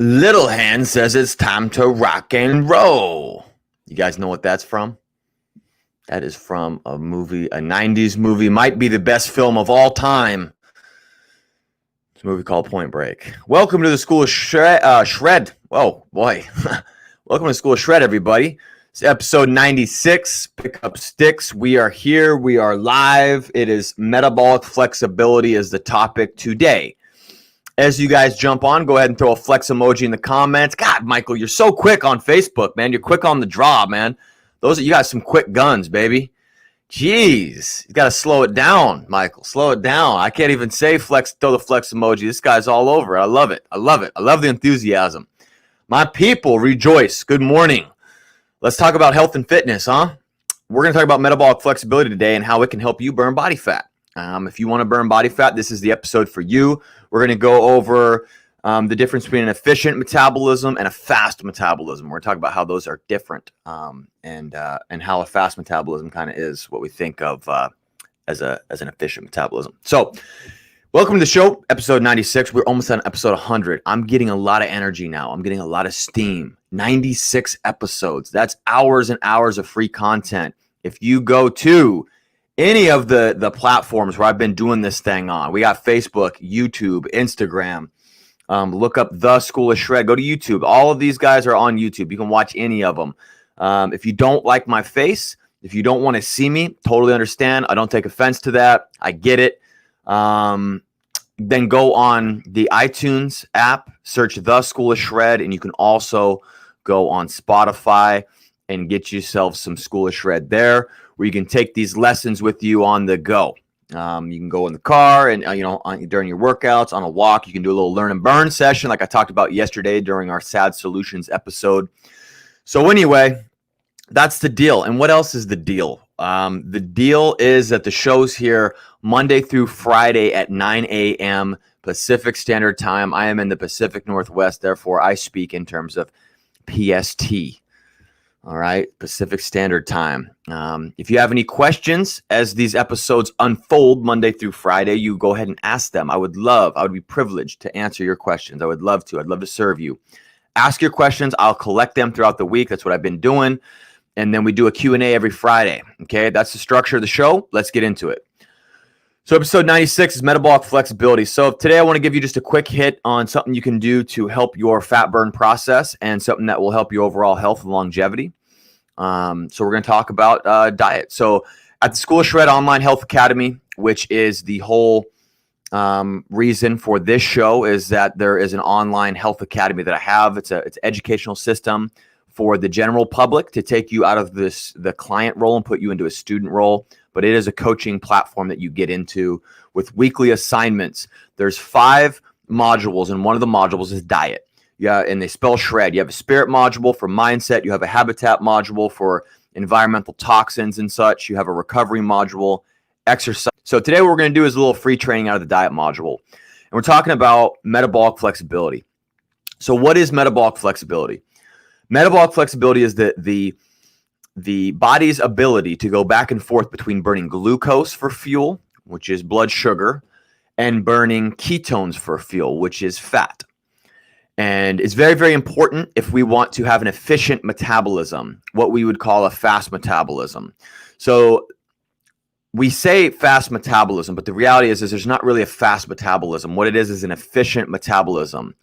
Little Hand says it's time to rock and roll. You guys know what that's from? That is from a movie, a 90s movie, might be the best film of all time. It's a movie called Point Break. Welcome to the School of Shred. Oh, boy. Welcome to the School of Shred, everybody. It's episode 96, Pick Up Sticks. We are here. We are live. It is metabolic flexibility is the topic today. As you guys jump on, go ahead and throw a flex emoji in the comments. God, Michael, you're so quick on Facebook, man. You're quick on the draw, man. You got some quick guns, baby. Jeez, you got to slow it down, Michael. Slow it down. I can't even say flex, throw the flex emoji. This guy's all over it. I love it. I love it. I love the enthusiasm. My people, rejoice. Good morning. Let's talk about health and fitness, huh? We're going to talk about metabolic flexibility today and how it can help you burn body fat. If you want to burn body fat, this is the episode for you. We're going to go over the difference between an efficient metabolism and a fast metabolism. We're going to talk about how those are different and how a fast metabolism kind of is what we think of as an efficient metabolism. So welcome to the show, episode 96. We're almost on episode 100. I'm getting a lot of energy now. I'm getting a lot of steam. 96 episodes. That's hours and hours of free content. If you go to any of the platforms where I've been doing this thing on, we got Facebook, YouTube, Instagram. Look up The School of Shred. Go to YouTube. All of these guys are on YouTube. You can watch any of them. If you don't like my face, if you don't want to see me, totally understand. I don't take offense to that. I get it. Then go on the iTunes app, search The School of Shred, and you can also go on Spotify and get yourself some School of Shred there, where you can take these lessons with you on the go. You can go in the car and, during your workouts, on a walk. You can do a little learn and burn session like I talked about yesterday during our Sad Solutions episode. So anyway, that's the deal. And what else is the deal? The deal is that the show's here Monday through Friday at 9 a.m. Pacific Standard Time. I am in the Pacific Northwest, therefore I speak in terms of PST. All right, Pacific Standard Time. If you have any questions as these episodes unfold Monday through Friday, you go ahead and ask them. I would be privileged to answer your questions. I would love to. I'd love to serve you. Ask your questions. I'll collect them throughout the week. That's what I've been doing. And then we do a Q&A every Friday. Okay, that's the structure of the show. Let's get into it. So episode 96 is metabolic flexibility. So today I want to give you just a quick hit on something you can do to help your fat burn process and something that will help your overall health and longevity. So we're going to talk about diet. So at the School of Shred Online Health Academy, which is the whole reason for this show, is that there is an online health academy that I have. It's an educational system for the general public to take you out of the client role and put you into a student role. But it is a coaching platform that you get into with weekly assignments. There's 5 modules, and one of the modules is diet. Yeah, and they spell shred. You have a spirit module for mindset. You have a habitat module for environmental toxins and such. You have a recovery module, exercise. So today what we're going to do is a little free training out of the diet module. And we're talking about metabolic flexibility. So what is metabolic flexibility? Metabolic flexibility is the body's ability to go back and forth between burning glucose for fuel, which is blood sugar, and burning ketones for fuel, which is fat. And it's very, very important if we want to have an efficient metabolism, what we would call a fast metabolism. So we say fast metabolism, but the reality is there's not really a fast metabolism. What it is an efficient metabolism.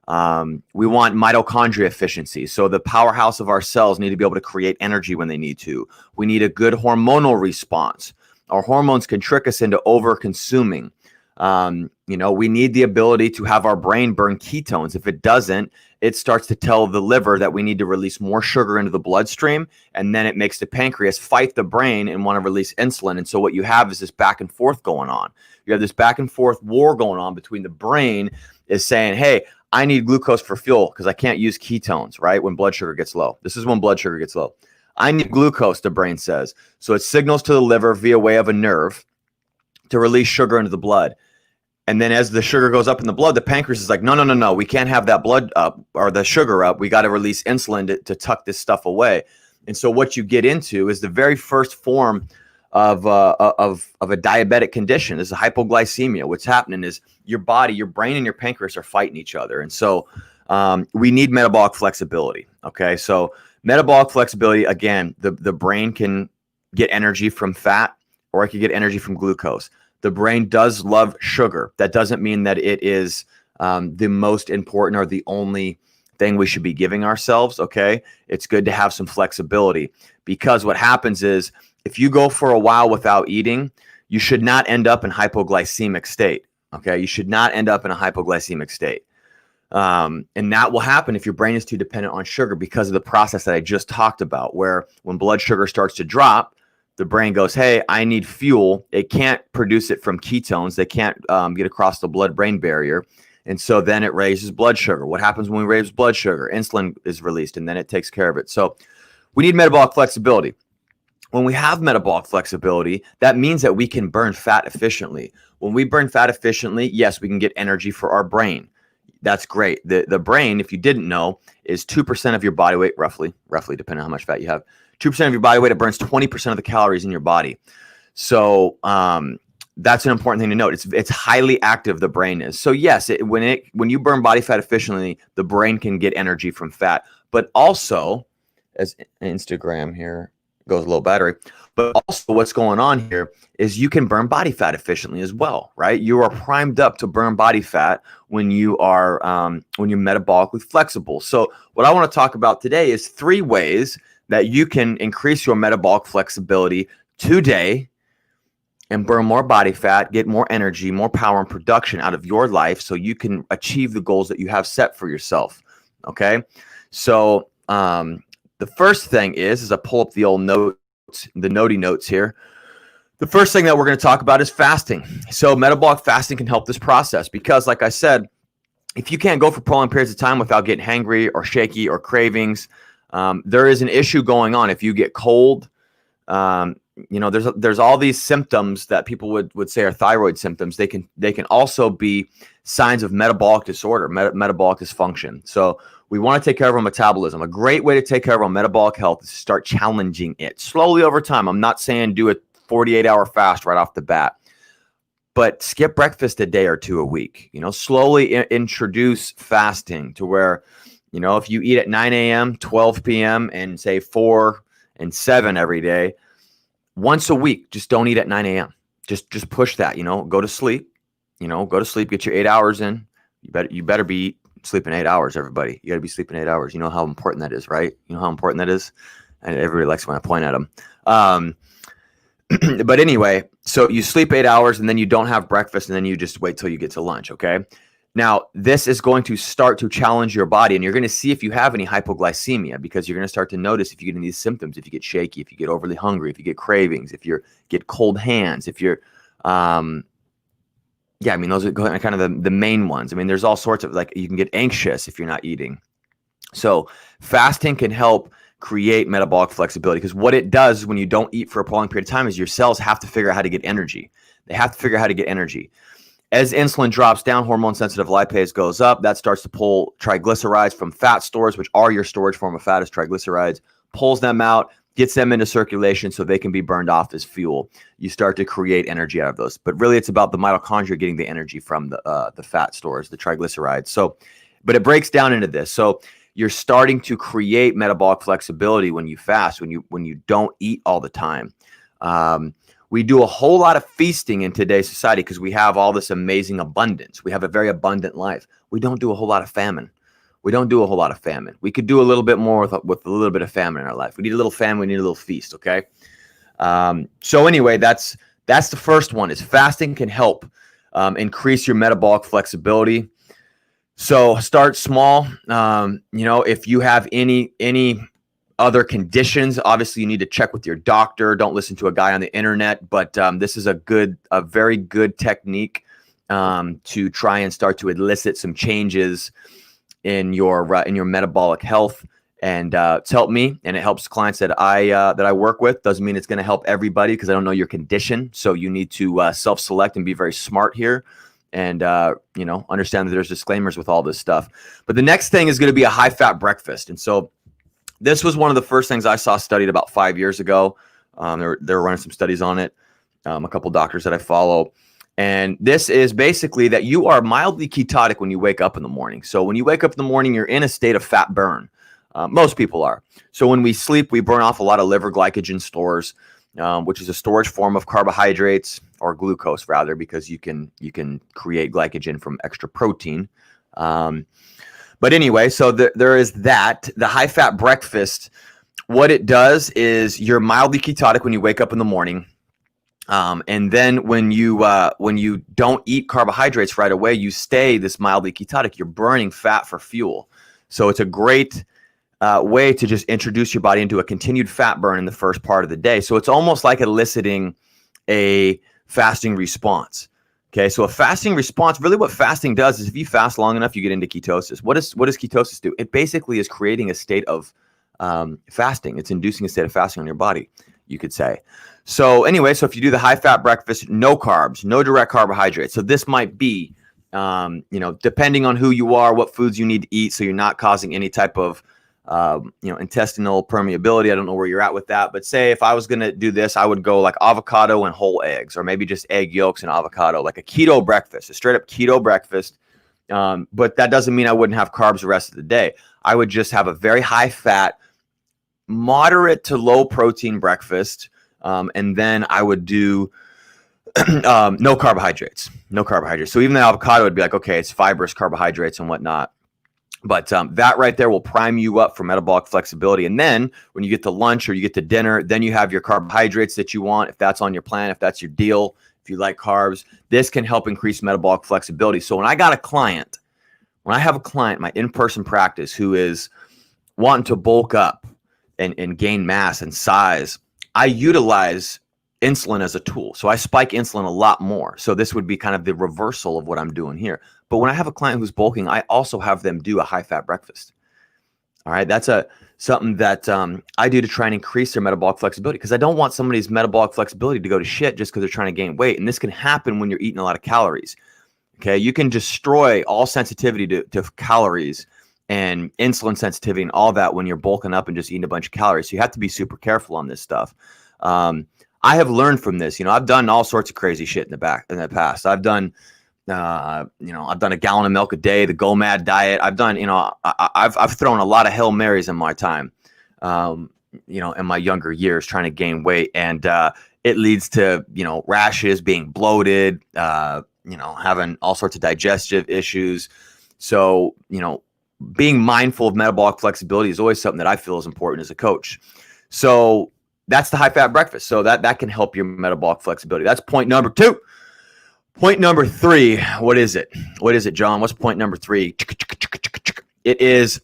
We want mitochondria efficiency. So the powerhouse of our cells need to be able to create energy when they need to. We need a good hormonal response. Our hormones can trick us into over consuming. We need the ability to have our brain burn ketones. If it doesn't, it starts to tell the liver that we need to release more sugar into the bloodstream, and then it makes the pancreas fight the brain and want to release insulin. And so what you have is this back and forth going on. You have this back and forth war going on between the brain is saying, hey, I need glucose for fuel because I can't use ketones, right? When blood sugar gets low. This is when blood sugar gets low. I need glucose, the brain says. So it signals to the liver via way of a nerve to release sugar into the blood. And then as the sugar goes up in the blood, the pancreas is like, no. We can't have that blood up or the sugar up. We got to release insulin to tuck this stuff away. And so what you get into is the very first form of a diabetic condition. This is hypoglycemia. What's happening is your body, your brain and your pancreas are fighting each other. And so we need metabolic flexibility. Okay, so metabolic flexibility, again, the brain can get energy from fat, or it can get energy from glucose. The brain does love sugar. That doesn't mean that it is the most important or the only thing we should be giving ourselves. Okay, it's good to have some flexibility, because what happens is if you go for a while without eating, you should not end up in hypoglycemic state. Okay, you should not end up in a hypoglycemic state. And that will happen if your brain is too dependent on sugar, because of the process that I just talked about, where when blood sugar starts to drop, the brain goes, hey, I need fuel. It can't produce it from ketones. They can't get across the blood-brain barrier. And so then it raises blood sugar. What happens when we raise blood sugar? Insulin is released, and then it takes care of it. So we need metabolic flexibility. When we have metabolic flexibility, that means that we can burn fat efficiently. When we burn fat efficiently, yes, we can get energy for our brain. That's great. The brain, if you didn't know, is 2% of your body weight, roughly, depending on how much fat you have. 2% of your body weight, it burns 20% of the calories in your body. So that's an important thing to note. It's highly active, the brain is. So yes, when you burn body fat efficiently, the brain can get energy from fat. But also, as Instagram here goes low battery, but also what's going on here is you can burn body fat efficiently as well, right? You are primed up to burn body fat when you are when you're metabolically flexible. So what I want to talk about today is 3 ways that you can increase your metabolic flexibility today and burn more body fat, get more energy, more power and production out of your life, so you can achieve the goals that you have set for yourself. Okay, so the first thing is I pull up the old notes, the notey notes here. The first thing that we're going to talk about is fasting. So metabolic fasting can help this process, because like I said, if you can't go for prolonged periods of time without getting hangry or shaky or cravings, there is an issue going on. If you get cold, there's all these symptoms that people would say are thyroid symptoms. They can also be signs of metabolic disorder, metabolic dysfunction. So we want to take care of our metabolism. A great way to take care of our metabolic health is to start challenging it slowly over time. I'm not saying do a 48-hour fast right off the bat, but skip breakfast a day or 2 a week. Slowly introduce fasting to where, if you eat at 9 a.m., 12 p.m., and say 4 and 7 every day, once a week, just don't eat at 9 a.m. Just push that, go to sleep, get your 8 hours in. You better be sleeping 8 hours, everybody. You got to be sleeping 8 hours. You know how important that is, right? You know how important that is? And everybody likes when I point at them. But anyway, so you sleep 8 hours and then you don't have breakfast, and then you just wait till you get to lunch, okay? Now, this is going to start to challenge your body, and you're going to see if you have any hypoglycemia, because you're going to start to notice if you get any of these symptoms, if you get shaky, if you get overly hungry, if you get cravings, if you get cold hands, if you're, those are kind of the main ones. There's all sorts of, you can get anxious if you're not eating. So fasting can help create metabolic flexibility, because what it does when you don't eat for a prolonged period of time is your cells have to figure out how to get energy. They have to figure out how to get energy. As insulin drops down, hormone-sensitive lipase goes up. That starts to pull triglycerides from fat stores, which are your storage form of fat, is triglycerides, pulls them out, gets them into circulation so they can be burned off as fuel. You start to create energy out of those. But really, it's about the mitochondria getting the energy from the fat stores, the triglycerides. So, but it breaks down into this. So you're starting to create metabolic flexibility when you fast, when you don't eat all the time. We do a whole lot of feasting in today's society because we have all this amazing abundance. We have a very abundant life. We don't do a whole lot of famine. We could do a little bit more with a little bit of famine in our life. We need a little famine. We need a little feast. Okay. So anyway, that's the first one. Is fasting can help increase your metabolic flexibility. So start small. If you have any other conditions, obviously you need to check with your doctor. Don't listen to a guy on the internet, but this is a very good technique to try and start to elicit some changes in your metabolic health. And it's helped me, and it helps clients that I work with. Doesn't mean it's going to help everybody, because I don't know your condition. So you need to self-select and be very smart here, and understand that there's disclaimers with all this stuff. But the next thing is going to be a high-fat breakfast. And so this was one of the first things I saw studied about 5 years ago. They were running some studies on it. A couple doctors that I follow. And this is basically that you are mildly ketotic when you wake up in the morning. So when you wake up in the morning, you're in a state of fat burn. Most people are. So when we sleep, we burn off a lot of liver glycogen stores, which is a storage form of carbohydrates, or glucose rather, because you can create glycogen from extra protein. But anyway, so there is that. The high fat breakfast, what it does is you're mildly ketotic when you wake up in the morning. And then when you don't eat carbohydrates right away, you stay this mildly ketotic. You're burning fat for fuel. So it's a great way to just introduce your body into a continued fat burn in the first part of the day. So it's almost like eliciting a fasting response. Okay, so a fasting response, really what fasting does is if you fast long enough, you get into ketosis. What does ketosis do? It basically is creating a state of fasting. It's inducing a state of fasting on your body, you could say. So anyway, so if you do the high fat breakfast, no carbs, no direct carbohydrates. So this might be, depending on who you are, what foods you need to eat, so you're not causing any type of, intestinal permeability. I don't know where you're at with that, but say if I was going to do this, I would go like avocado and whole eggs, or maybe just egg yolks and avocado, like a keto breakfast, a straight up keto breakfast. But that doesn't mean I wouldn't have carbs the rest of the day. I would just have a very high fat, moderate to low protein breakfast. And then I would do no carbohydrates. So even the avocado would be like, okay, it's fibrous carbohydrates and whatnot. But that right there will prime you up for metabolic flexibility. And then when you get to lunch or you get to dinner, then you have your carbohydrates that you want. If that's on your plan, if that's your deal, if you like carbs, this can help increase metabolic flexibility. So when I have a client, my in-person practice, who is wanting to bulk up and gain mass and size, I utilize insulin as a tool. So I spike insulin a lot more. So this would be kind of the reversal of what I'm doing here. But when I have a client who's bulking, I also have them do a high fat breakfast. All right. That's something that I do to try and increase their metabolic flexibility, because I don't want somebody's metabolic flexibility to go to shit just because they're trying to gain weight. And this can happen when you're eating a lot of calories. Okay. You can destroy all sensitivity to calories and insulin sensitivity and all that when you're bulking up and just eating a bunch of calories. So you have to be super careful on this stuff. I have learned from this. I've done all sorts of crazy shit in the past. I've done, I've done a gallon of milk a day, the Go Mad diet. I've done, I've thrown a lot of Hail Marys in my time, in my younger years trying to gain weight. And it leads to, rashes, being bloated, having all sorts of digestive issues. So, being mindful of metabolic flexibility is always something that I feel is important as a coach. So that's the high fat breakfast. So that can help your metabolic flexibility. That's point number 2. Point number 3. What is it? John? What's point number 3? It is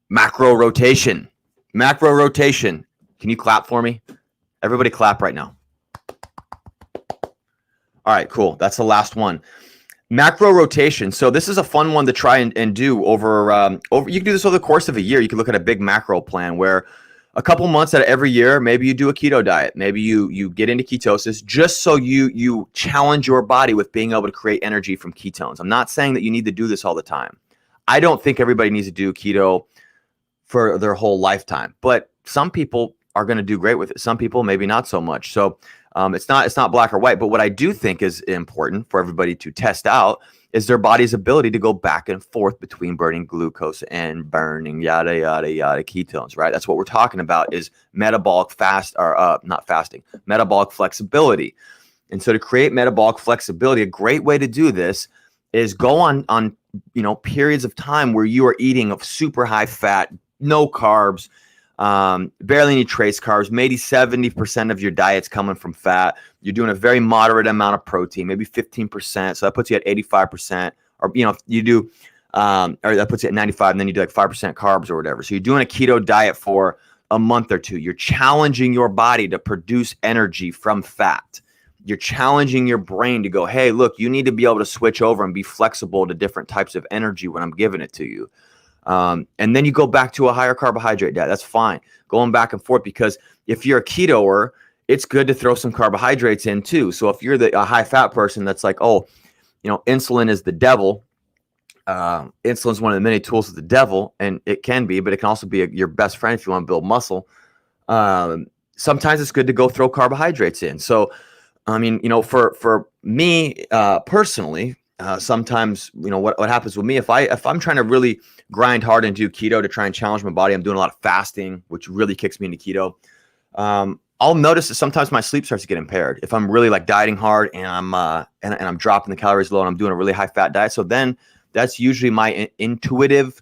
macro rotation. Macro rotation. Can you clap for me? Everybody clap right now. All right, cool. That's the last one. Macro rotation. So this is a fun one to try and do over. You can do this over the course of a year. You can look at a big macro plan where a couple months out of every year, maybe you do a keto diet. Maybe you get into ketosis just so you challenge your body with being able to create energy from ketones. I'm not saying that you need to do this all the time. I don't think everybody needs to do keto for their whole lifetime, but some people are going to do great with it. Some people maybe not so much. So it's not black or white. But what I do think is important for everybody to test out is their body's ability to go back and forth between burning glucose and burning yada yada yada ketones. Right? That's what we're talking about, is metabolic metabolic flexibility. And so to create metabolic flexibility, a great way to do this is go on periods of time where you are eating a super high fat, no carbs, barely any trace carbs, maybe 70% of your diet's coming from fat. You're doing a very moderate amount of protein, maybe 15%. So that puts you at 85%, or, you do, or that puts you at 95, and then you do like 5% carbs or whatever. So you're doing a keto diet for a month or two. You're challenging your body to produce energy from fat. You're challenging your brain to go, hey, look, you need to be able to switch over and be flexible to different types of energy when I'm giving it to you. And then you go back to a higher carbohydrate diet. That's fine. Going back and forth, because if you're a ketoer, it's good to throw some carbohydrates in too. So if you're a high fat person that's like, insulin is the devil. Insulin is one of the many tools of the devil, and it can be, but it can also be your best friend if you want to build muscle. Sometimes it's good to go throw carbohydrates in. So I mean, for me personally, sometimes what happens with me if I'm trying to really grind hard and do keto to try and challenge my body, I'm doing a lot of fasting, which really kicks me into keto. I'll notice that sometimes my sleep starts to get impaired if I'm really like dieting hard and I'm dropping the calories low and I'm doing a really high fat diet. So then that's usually my intuitive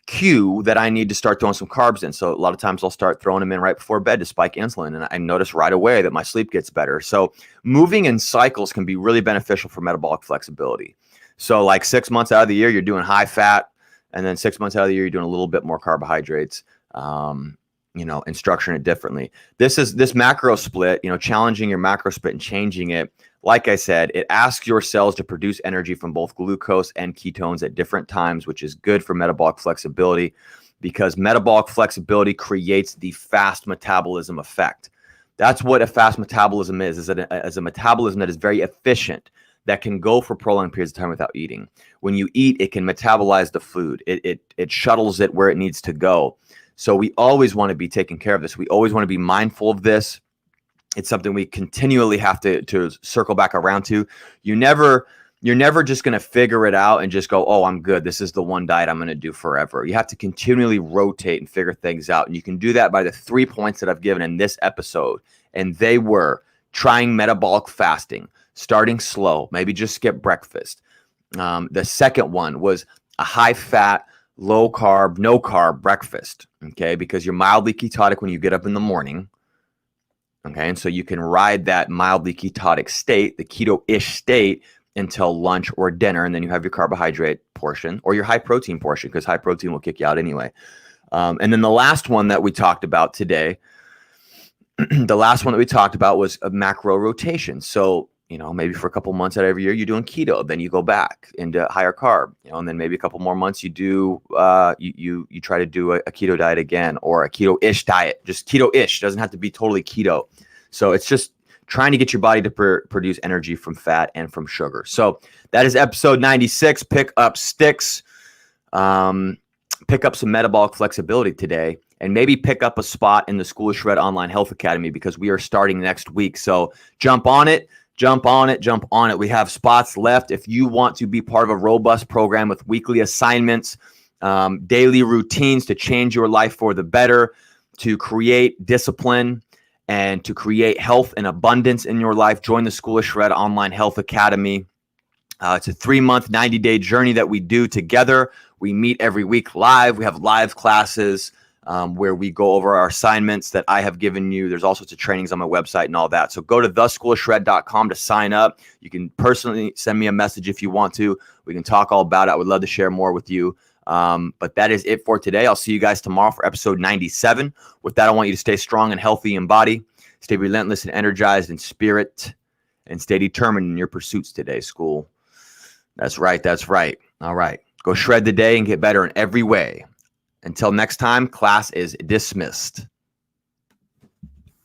cue that I need to start throwing some carbs in. So a lot of times I'll start throwing them in right before bed to spike insulin. And I notice right away that my sleep gets better. So moving in cycles can be really beneficial for metabolic flexibility. So like 6 months out of the year, you're doing high fat. And then 6 months out of the year, you're doing a little bit more carbohydrates, and structuring it differently. This macro split, challenging your macro split and changing it. Like I said, it asks your cells to produce energy from both glucose and ketones at different times, which is good for metabolic flexibility because metabolic flexibility creates the fast metabolism effect. That's what a fast metabolism is a metabolism that is very efficient, that can go for prolonged periods of time without eating. When you eat, it can metabolize the food. It shuttles it where it needs to go. So we always want to be taking care of this. We always want to be mindful of this. It's something we continually have to circle back around to. You're never just going to figure it out and just go, oh, I'm good. This is the one diet I'm going to do forever. You have to continually rotate and figure things out. And you can do that by the 3 points that I've given in this episode. And they were trying metabolic fasting, starting slow, maybe just skip breakfast. The second one was a high fat, low carb, no carb breakfast. Okay. Because you're mildly ketotic when you get up in the morning. Okay, and so you can ride that mildly ketotic state, the keto-ish state, until lunch or dinner, and then you have your carbohydrate portion or your high protein portion, because high protein will kick you out anyway. And then the last one that we talked about today, was a macro rotation. So, maybe for a couple months out of every year, you're doing keto, then you go back into higher carb, and then maybe a couple more months you do, you try to do a keto diet again, or a keto-ish diet, just keto-ish, doesn't have to be totally keto. So it's just trying to get your body to produce energy from fat and from sugar. So that is episode 96, pick up sticks, pick up some metabolic flexibility today, and maybe pick up a spot in the School of Shred Online Health Academy, because we are starting next week. So jump on it. We have spots left. If you want to be part of a robust program with weekly assignments, daily routines to change your life for the better, to create discipline and to create health and abundance in your life, join the School of Shred Online Health Academy. It's a 3-month, 90-day journey that we do together. We meet every week live. We have live classes where we go over our assignments that I have given you. There's all sorts of trainings on my website and all that. So go to theschoolofshred.com to sign up. You can personally send me a message if you want to. We can talk all about it. I would love to share more with you. But that is it for today. I'll see you guys tomorrow for episode 97. With that, I want you to stay strong and healthy in body, stay relentless and energized in spirit, and stay determined in your pursuits today, school. That's right. All right. Go shred the day and get better in every way. Until next time, class is dismissed.